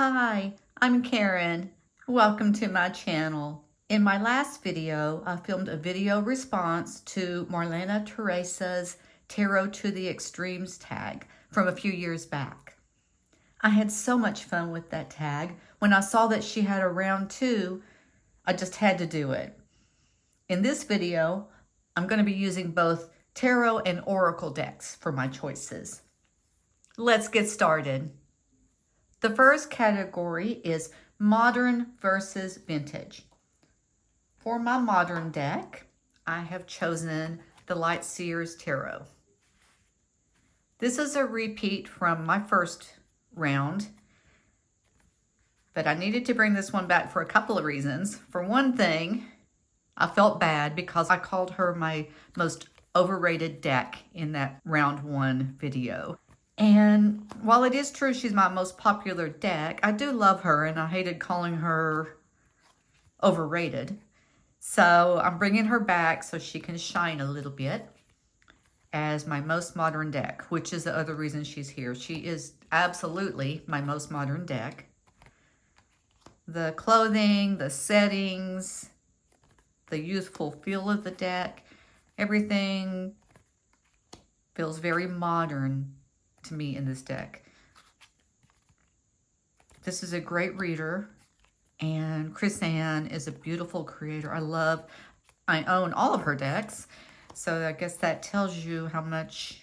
Hi, I'm Karen. Welcome to my channel. In my last video, I filmed a video response to Marlena Teresa's Tarot to the Extremes tag from a few years back. I had so much fun with that tag. When I saw that she had a round 2, I just had to do it. In this video, I'm going to be using both tarot and oracle decks for my choices. Let's get started. The first category is modern versus vintage. For my modern deck, I have chosen the Light Seers Tarot. This is a repeat from my first round, but I needed to bring this one back for a couple of reasons. For one thing, I felt bad because I called her my most overrated deck in that round 1 video. And while it is true she's my most popular deck, I do love her and I hated calling her overrated. So I'm bringing her back so she can shine a little bit as my most modern deck, which is the other reason she's here. She is absolutely my most modern deck. The clothing, the settings, the youthful feel of the deck, everything feels very modern to me in this deck. This is a great reader, and Chris-Anne is a beautiful creator. I own all of her decks, so I guess that tells you how much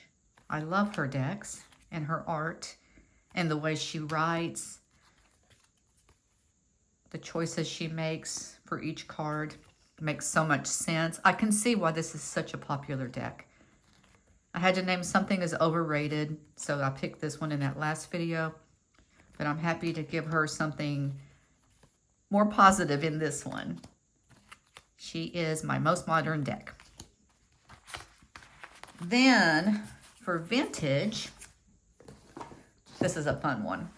I love her decks and her art and the way she writes, the choices she makes for each card makes so much sense. I can see why this is such a popular deck. I had to name something as overrated, so I picked this one in that last video. But I'm happy to give her something more positive in this one. She is my most modern deck. Then, for vintage, this is a fun one.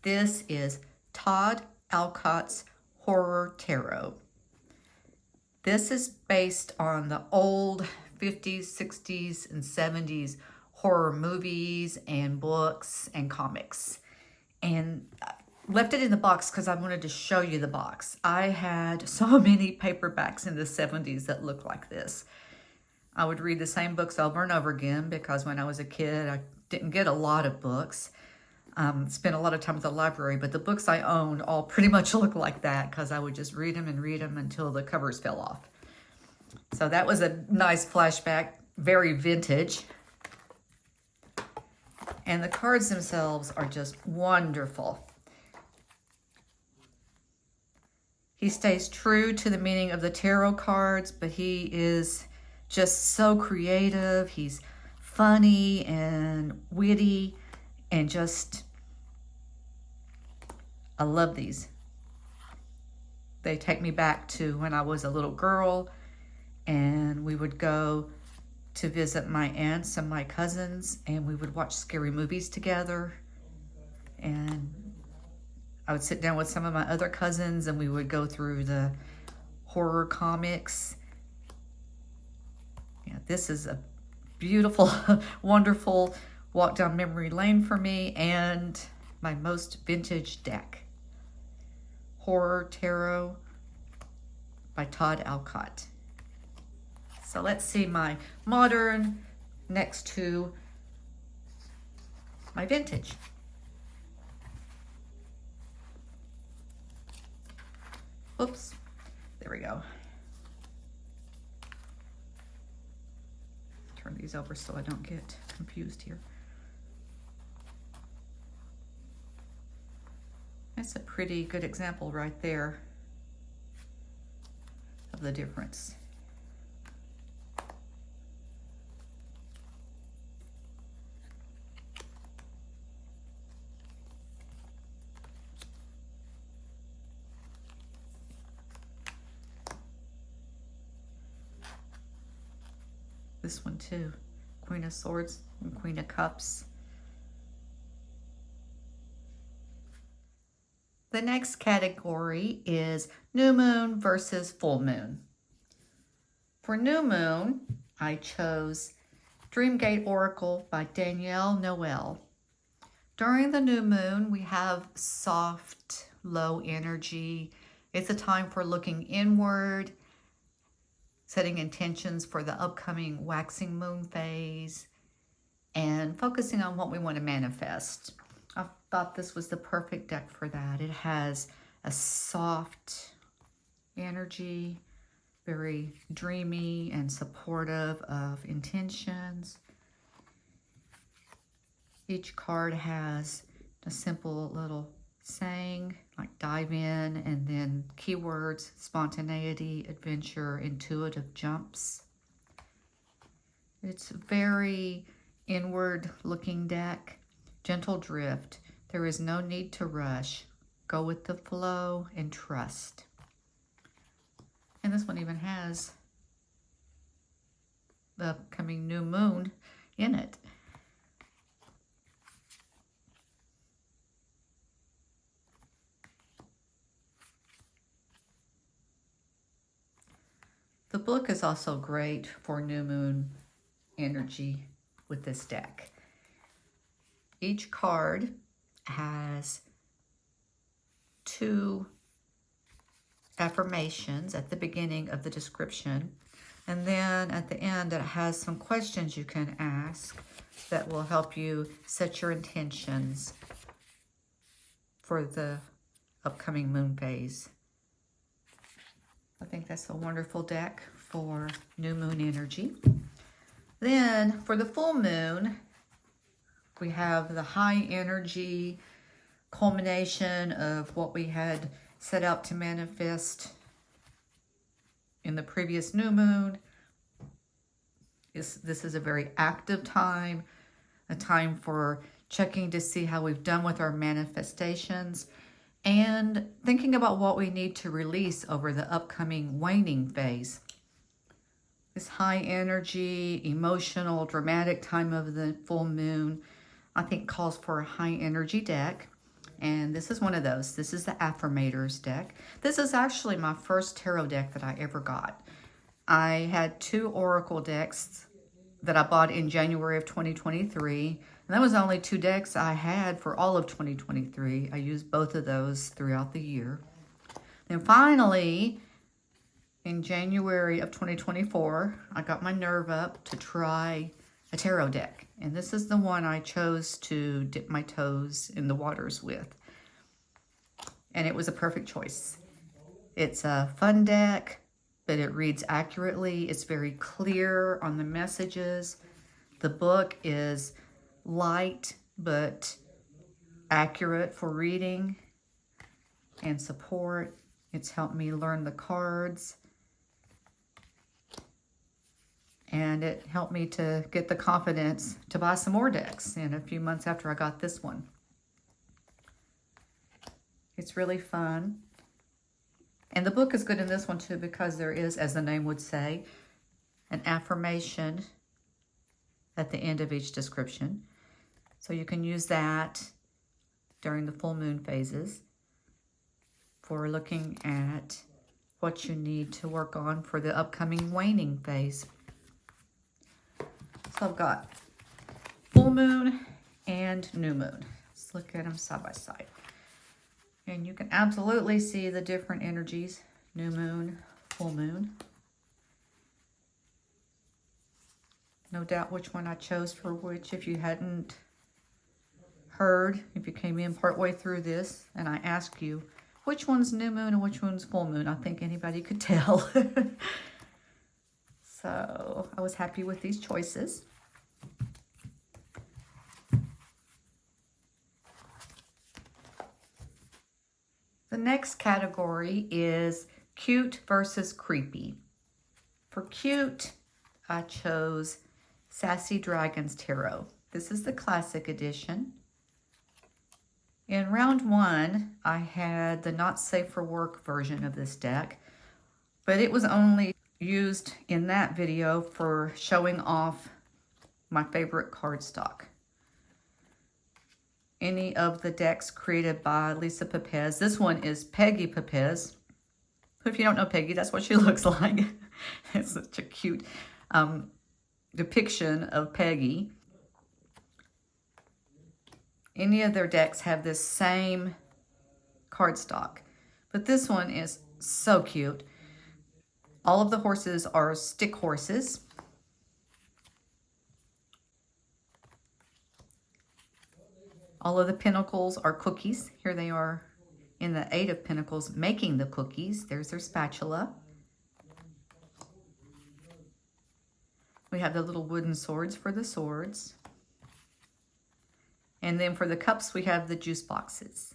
This is Todd Alcott's Horror Tarot. This is based on the old 50s, 60s, and 70s horror movies and books and comics. And I left it in the box because I wanted to show you the box. I had so many paperbacks in the 70s that looked like this. I would read the same books over and over again because when I was a kid, I didn't get a lot of books. Spent a lot of time at the library, but the books I owned all pretty much look like that because I would just read them until the covers fell off. So that was a nice flashback, very vintage. And the cards themselves are just wonderful. He stays true to the meaning of the tarot cards, but he is just so creative. He's funny and witty and just, I love these. They take me back to when I was a little girl and we would go to visit my aunts and my cousins and we would watch scary movies together. And I would sit down with some of my other cousins and we would go through the horror comics. Yeah, this is a beautiful, wonderful walk down memory lane for me and my most vintage deck. Horror Tarot by Todd Alcott. So let's see my modern next to my vintage. Oops, there we go. Turn these over so I don't get confused here. That's a pretty good example right there of the difference. This one too, Queen of Swords and Queen of Cups. The next category is new moon versus full moon. For new moon, I chose Dreamgate Oracle by Danielle Noel. During the new moon, we have soft, low energy. It's a time for looking inward, setting intentions for the upcoming waxing moon phase, and focusing on what we want to manifest. I thought this was the perfect deck for that. It has a soft energy, very dreamy and supportive of intentions. Each card has a simple little saying, like dive in, and then keywords, spontaneity, adventure, intuitive jumps. It's a very inward looking deck. Gentle drift. There is no need to rush. Go with the flow and trust. And this one even has the upcoming new moon in it. The book is also great for new moon energy with this deck. Each card has 2 affirmations at the beginning of the description, and then at the end it has some questions you can ask that will help you set your intentions for the upcoming moon phase. I think that's a wonderful deck for new moon energy. Then for the full moon, we have the high energy culmination of what we had set out to manifest in the previous new moon. This is a very active time, a time for checking to see how we've done with our manifestations and thinking about what we need to release over the upcoming waning phase. This high energy, emotional, dramatic time of the full moon, I think calls for a high energy deck. And this is one of those. This is the Affirmators deck. This is actually my first tarot deck that I ever got. I had 2 Oracle decks that I bought in January of 2023. And that was only 2 decks I had for all of 2023. I used both of those throughout the year. Then finally, in January of 2024, I got my nerve up to try a tarot deck. And this is the one I chose to dip my toes in the waters with. And it was a perfect choice. It's a fun deck, but it reads accurately. It's very clear on the messages. The book is light but accurate for reading and support. It's helped me learn the cards, and it helped me to get the confidence to buy some more decks in a few months after I got this one. It's really fun. And the book is good in this one too, because there is, as the name would say, an affirmation at the end of each description. So you can use that during the full moon phases for looking at what you need to work on for the upcoming waning phase. So I've got full moon and new moon. Let's look at them side by side. And you can absolutely see the different energies, new moon, full moon. No doubt which one I chose for which. If you hadn't heard, if you came in partway through this and I asked you which one's new moon and which one's full moon, I think anybody could tell. So I was happy with these choices. The next category is cute versus creepy. For cute, I chose Sassy Dragons Tarot. This is the classic edition. In round 1, I had the Not Safe for Work version of this deck, but it was only used in that video for showing off my favorite cardstock. Any of the decks created by Lisa Pepez. This one is Peggy Pepez. If you don't know Peggy, that's what she looks like. It's such a cute depiction of Peggy. Any of their decks have this same cardstock, but this one is so cute. All of the horses are stick horses. All of the Pentacles are cookies. Here they are in the Eight of Pentacles making the cookies. There's their spatula. We have the little wooden swords for the swords. And then for the cups, we have the juice boxes.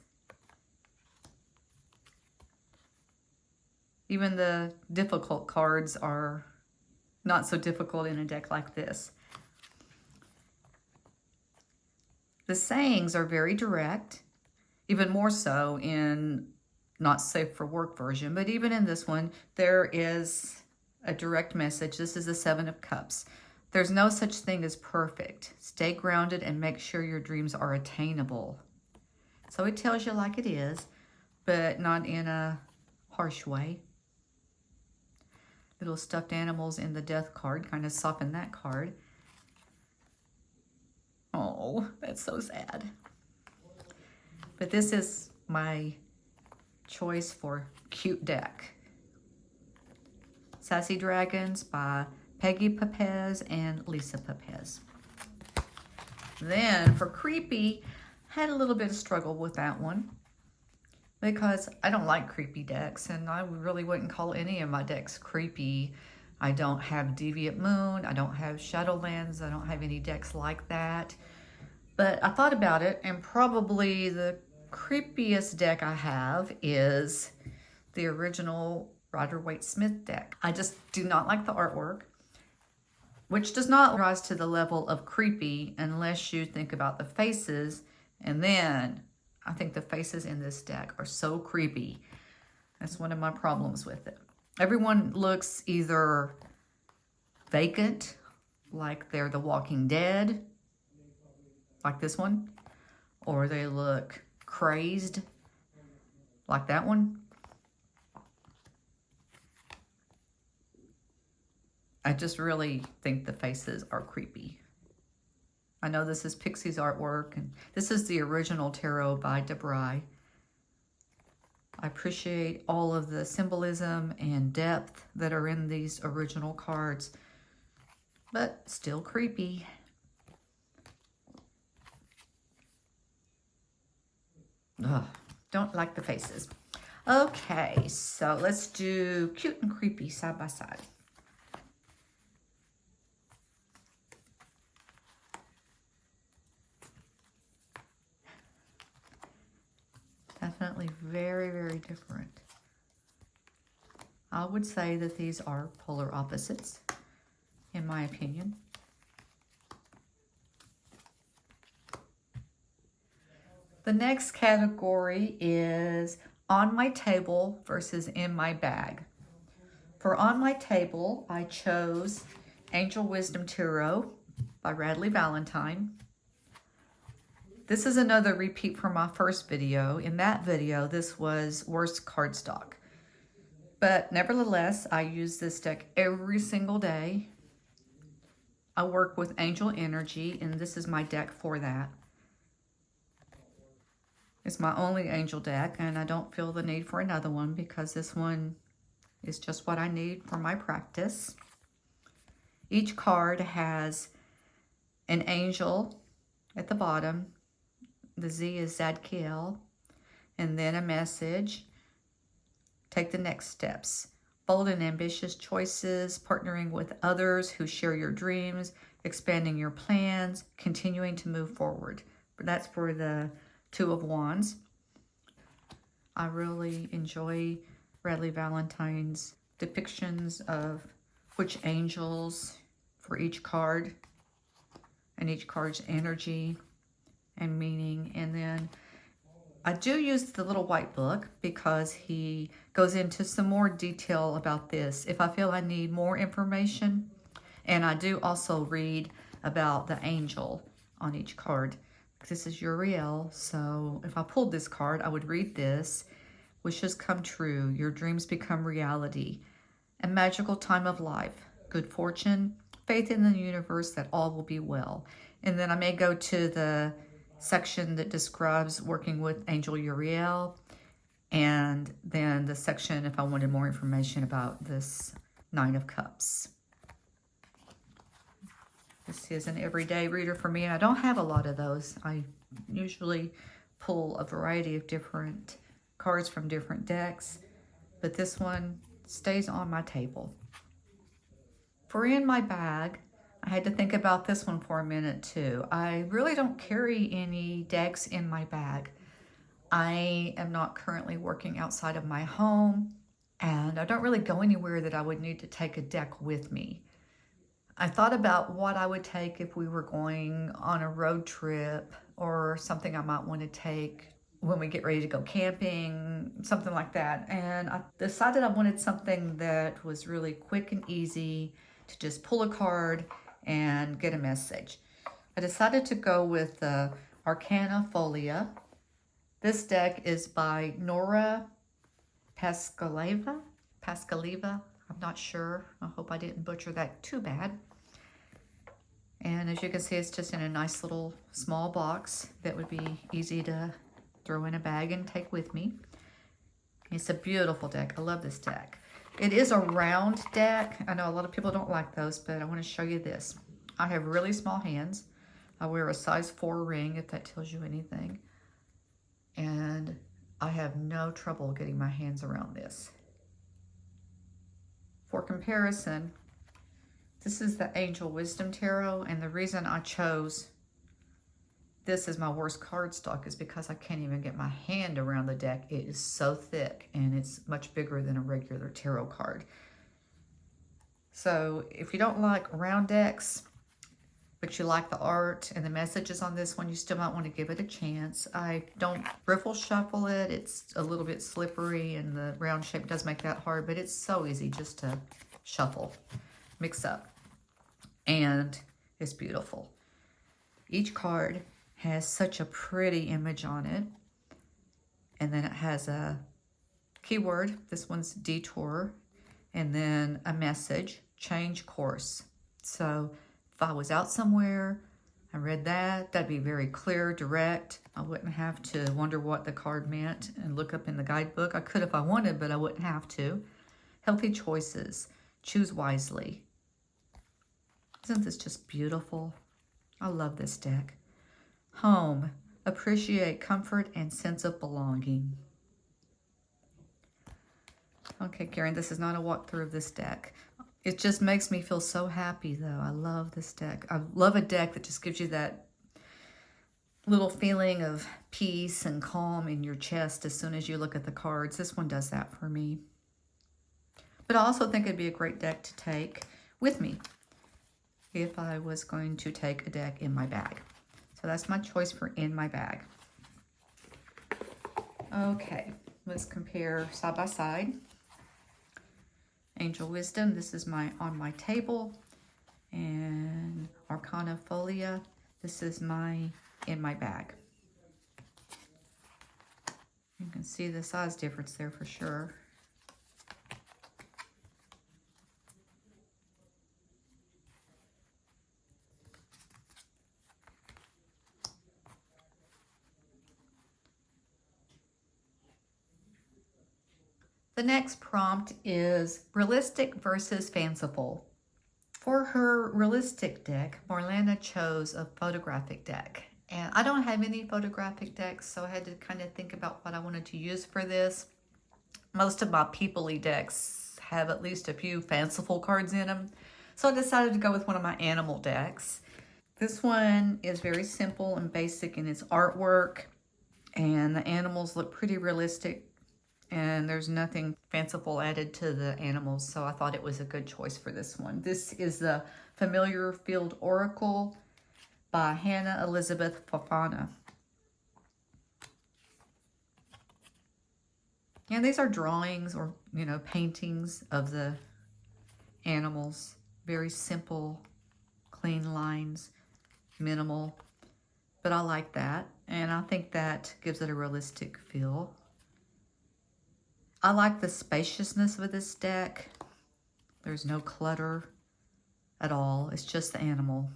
Even the difficult cards are not so difficult in a deck like this. The sayings are very direct, even more so in not safe for work version, but even in this one, there is a direct message. This is the Seven of Cups. There's no such thing as perfect. Stay grounded and make sure your dreams are attainable. So it tells you like it is, but not in a harsh way. Little stuffed animals in the death card kind of soften that card. Oh, that's so sad. But this is my choice for cute deck. Sassy Dragons by Peggy Papez and Lisa Papez. Then for creepy, had a little bit of struggle with that one because I don't like creepy decks, and I really wouldn't call any of my decks creepy. I don't have Deviant Moon, I don't have Shadowlands, I don't have any decks like that. But I thought about it, and probably the creepiest deck I have is the original Rider-Waite-Smith deck. I just do not like the artwork, which does not rise to the level of creepy unless you think about the faces, and then I think the faces in this deck are so creepy. That's one of my problems with it. Everyone looks either vacant, like they're the Walking Dead, like this one, or they look crazed, like that one. I just really think the faces are creepy. I know this is Pixie's artwork, and this is the original tarot by DeBry. I appreciate all of the symbolism and depth that are in these original cards, but still creepy. Ugh, don't like the faces. Okay, so let's do cute and creepy side by side. Definitely very, very different. I would say that these are polar opposites, in my opinion. The next category is on my table versus in my bag. For on my table, I chose Angel Wisdom Tarot by Radleigh Valentine. This is another repeat from my first video. In that video, this was worst cardstock. But nevertheless, I use this deck every single day. I work with Angel Energy, and this is my deck for that. It's my only Angel deck, and I don't feel the need for another one because this one is just what I need for my practice. Each card has an angel at the bottom. The Z is Zadkiel, and then a message. Take the next steps. Bold and ambitious choices, partnering with others who share your dreams, expanding your plans, continuing to move forward. But that's for the Two of Wands. I really enjoy Radleigh Valentine's depictions of which angels for each card and each card's energy and meaning. And then I do use the little white book because he goes into some more detail about this if I feel I need more information. And I do also read about the angel on each card. This is Uriel, so if I pulled this card, I would read this. Wishes come true, your dreams become reality. A magical time of life, good fortune, faith in the universe that all will be well. And then I may go to the section that describes working with Angel Uriel, and then the section if I wanted more information about this Nine of Cups. This is an everyday reader for me. I don't have a lot of those. I usually pull a variety of different cards from different decks, but this one stays on my table. For in my bag, I had to think about this one for a minute too. I really don't carry any decks in my bag. I am not currently working outside of my home, and I don't really go anywhere that I would need to take a deck with me. I thought about what I would take if we were going on a road trip or something I might want to take when we get ready to go camping, something like that. And I decided I wanted something that was really quick and easy to just pull a card and get a message. I decided to go with the Arcana Folia. This deck is by Nora Pascaleva. I'm not sure. I hope I didn't butcher that too bad. And as you can see, it's just in a nice little small box that would be easy to throw in a bag and take with me. It's a beautiful deck. I love this deck. It is a round deck. I know a lot of people don't like those, but I want to show you this. I have really small hands. I wear a size 4 ring, if that tells you anything. And I have no trouble getting my hands around this. For comparison, this is the Angel Wisdom Tarot, and the reason I chose this as my worst card stock is because I can't even get my hand around the deck. It is so thick, and it's much bigger than a regular tarot card. So if you don't like round decks, but you like the art and the messages on this one, you still might want to give it a chance. I don't riffle shuffle it. It's a little bit slippery, and the round shape does make that hard, but it's so easy just to shuffle, mix up, and it's beautiful. Each card has such a pretty image on it, and then it has a keyword. This one's detour, and then a message, change course. So if I was out somewhere, I read that, that'd be very clear, direct. I wouldn't have to wonder what the card meant and look up in the guidebook. I could if I wanted, but I wouldn't have to. Healthy choices, choose wisely. Isn't this just beautiful? I love this deck. Home, appreciate comfort and sense of belonging. Okay, Karen, this is not a walkthrough of this deck. It just makes me feel so happy, though. I love this deck. I love a deck that just gives you that little feeling of peace and calm in your chest as soon as you look at the cards. This one does that for me. But I also think it'd be a great deck to take with me if I was going to take a deck in my bag. So that's my choice for in my bag. Okay, let's compare side by side. Angel Wisdom, this is my on my table, and Arcana Folia, this is my in my bag. You can see the size difference there for sure. The next prompt is realistic versus fanciful. For her realistic deck, Marlena chose a photographic deck. And I don't have any photographic decks, so I had to kind of think about what I wanted to use for this. Most of my people-y decks have at least a few fanciful cards in them. So I decided to go with one of my animal decks. This one is very simple and basic in its artwork, and the animals look pretty realistic, and there's nothing fanciful added to the animals, so I thought it was a good choice for this one. This is the Familiar Field Oracle by Hannah Elizabeth Fofana. And these are drawings or, paintings of the animals. Very simple, clean lines, minimal, but I like that, and I think that gives it a realistic feel. I like the spaciousness of this deck. There's no clutter at all. It's just the animal.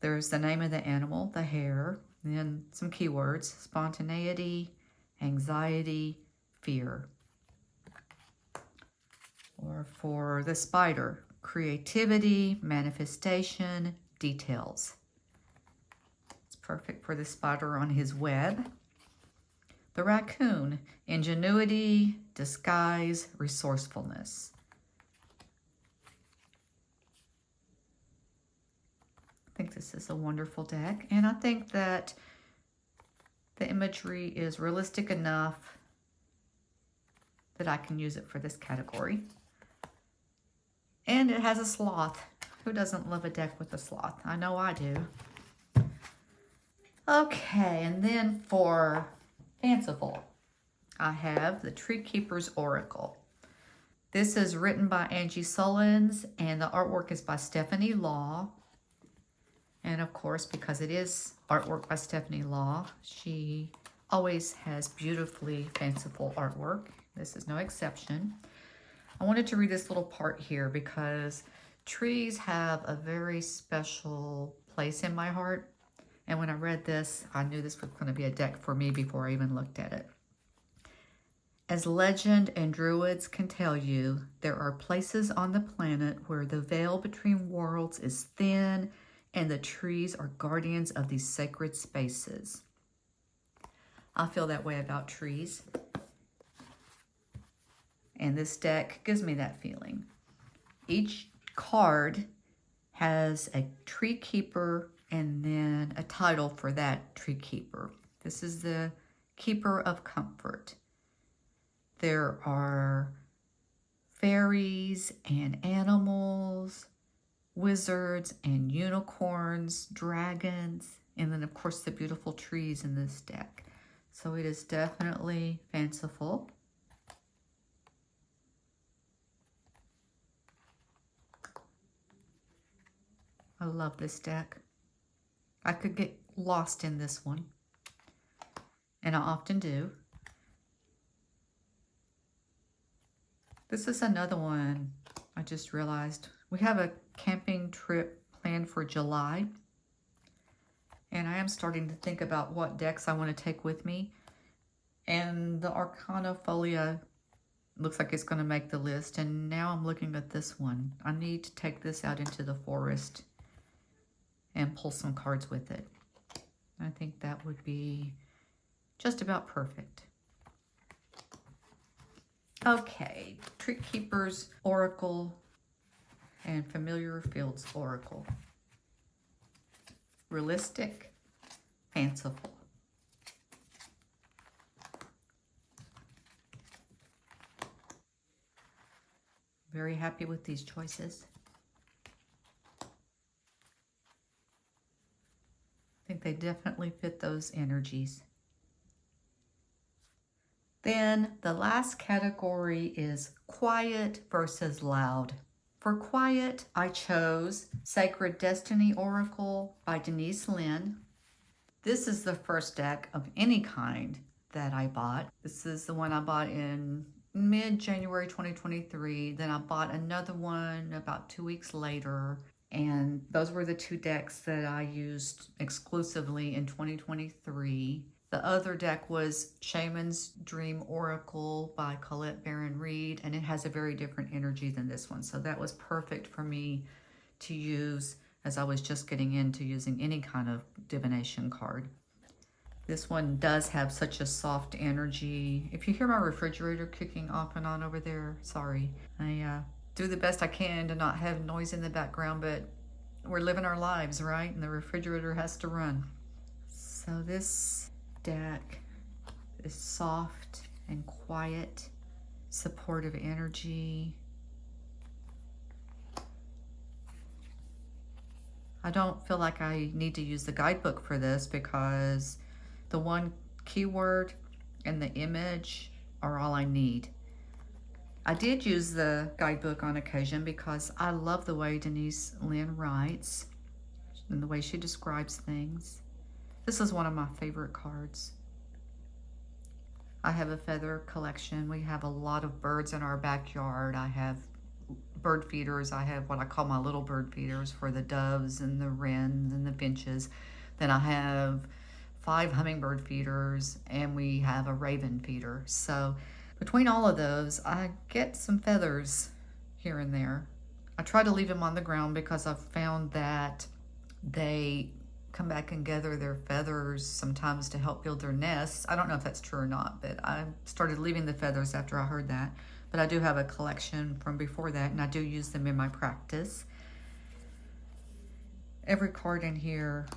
There's the name of the animal, the hare, and then some keywords: spontaneity, anxiety, fear. Or for the spider, creativity, manifestation, details. It's perfect for the spider on his web. The raccoon, ingenuity, disguise, resourcefulness. I think this is a wonderful deck, and I think that the imagery is realistic enough that I can use it for this category. And it has a sloth. Who doesn't love a deck with a sloth? I know I do. Okay, and then for fanciful, I have the Tree Keeper's Oracle. This is written by Angie Sullins, and the artwork is by Stephanie Law. And of course, because it is artwork by Stephanie Law, she always has beautifully fanciful artwork. This is no exception. I wanted to read this little part here because trees have a very special place in my heart. And when I read this, I knew this was going to be a deck for me before I even looked at it. As legend and druids can tell you, there are places on the planet where the veil between worlds is thin and the trees are guardians of these sacred spaces. I feel that way about trees. And this deck gives me that feeling. Each card has a tree keeper and then a title for that tree keeper. This is the Keeper of Comfort. There are fairies and animals, wizards and unicorns, dragons, and then of course the beautiful trees in this deck. So it is definitely fanciful. I love this deck. I could get lost in this one, and I often do. This is another one I just realized. We have a camping trip planned for July, and I am starting to think about what decks I want to take with me. And the Arcana Folia looks like it's going to make the list, and now I'm looking at this one. I need to take this out into the forest and pull some cards with it. I think that would be just about perfect. Okay, Tree Keeper's Oracle and Familiar Fields Oracle. Realistic, fanciful. Very happy with these choices. I think they definitely fit those energies. Then the last category is quiet versus loud. For quiet, I chose Sacred Destiny Oracle by Denise Linn. This is the first deck of any kind that I bought. This is the one I bought in mid-January 2023. Then I bought another one about 2 weeks later. And those were the two decks that I used exclusively in 2023. The other deck was Shaman's Dream Oracle by Colette Baron Reed, and it has a very different energy than this one. So that was perfect for me to use as I was just getting into using any kind of divination card. This one does have such a soft energy. If you hear my refrigerator kicking off and on over there, sorry. I do the best I can to not have noise in the background, but we're living our lives, right? And the refrigerator has to run. So this deck is soft and quiet, supportive energy. I don't feel like I need to use the guidebook for this because the one keyword and the image are all I need. I did use the guidebook on occasion because I love the way Denise Linn writes and the way she describes things. This is one of my favorite cards. I have a feather collection. We have a lot of birds in our backyard. I have bird feeders. I have what I call my little bird feeders for the doves and the wrens and the finches. Then I have 5 hummingbird feeders, and we have a raven feeder. So between all of those, I get some feathers here and there. I try to leave them on the ground because I've found that they come back and gather their feathers sometimes to help build their nests. I don't know if that's true or not, but I started leaving the feathers after I heard that. But I do have a collection from before that, and I do use them in my practice. Every card in here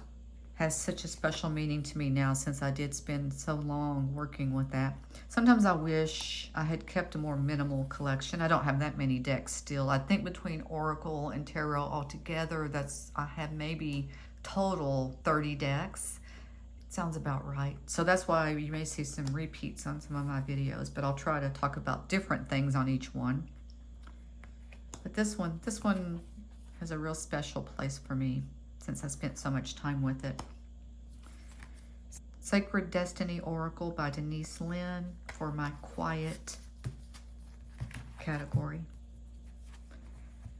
has such a special meaning to me now, since I did spend so long working with that. Sometimes I wish I had kept a more minimal collection. I don't have that many decks still. I think between Oracle and Tarot altogether, I have maybe total 30 decks. It sounds about right. So that's why you may see some repeats on some of my videos, but I'll try to talk about different things on each one. But this one has a real special place for me, since I spent so much time with it. Sacred Destiny Oracle by Denise Linn for my quiet category.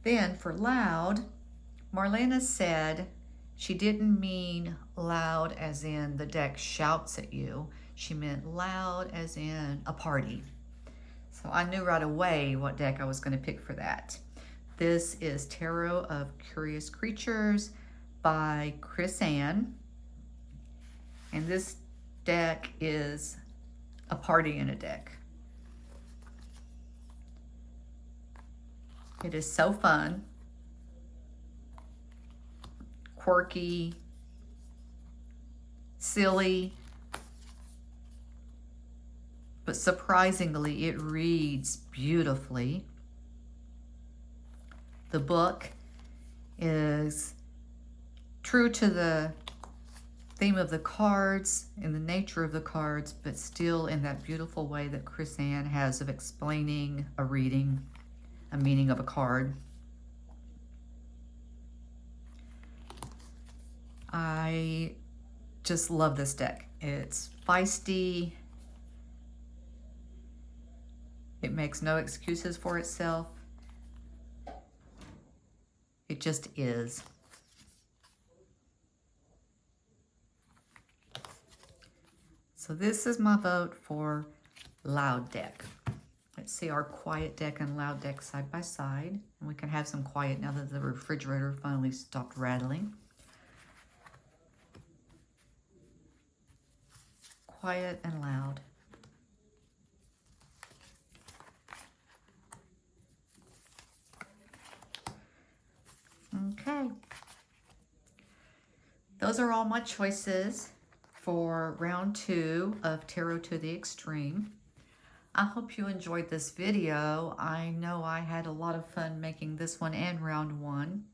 Then for loud, Marlena said she didn't mean loud as in the deck shouts at you. She meant loud as in a party. So I knew right away what deck I was going to pick for that. This is Tarot of Curious Creatures by Chris-Anne. And this deck is a party in a deck. It is so fun, quirky, silly, but surprisingly, it reads beautifully. The book is true to the theme of the cards and the nature of the cards, but still in that beautiful way that Chris-Anne has of explaining a reading, a meaning of a card. I just love this deck. It's feisty. It makes no excuses for itself. It just is. So this is my vote for loud deck. Let's see our quiet deck and loud deck side by side. And we can have some quiet now that the refrigerator finally stopped rattling. Quiet and loud. Okay. Those are all my choices for round 2 of Tarot to the Extreme. I hope you enjoyed this video. I know I had a lot of fun making this one and round 1.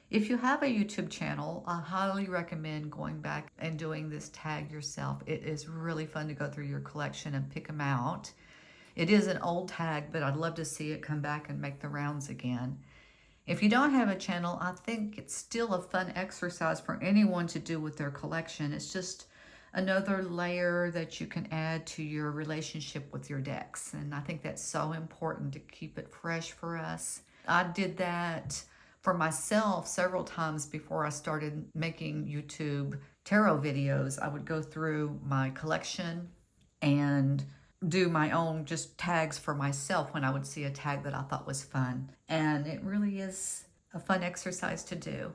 If you have a YouTube channel, I highly recommend going back and doing this tag yourself. It is really fun to go through your collection and pick them out. It is an old tag, but I'd love to see it come back and make the rounds again. If you don't have a channel, I think it's still a fun exercise for anyone to do with their collection. It's just another layer that you can add to your relationship with your decks. And I think that's so important to keep it fresh for us. I did that for myself several times before I started making YouTube tarot videos. I would go through my collection and do my own just tags for myself when I would see a tag that I thought was fun. And it really is a fun exercise to do.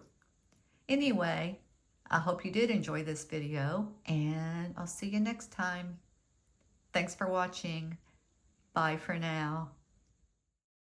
Anyway, I hope you did enjoy this video, and I'll see you next time. Thanks for watching. Bye for now.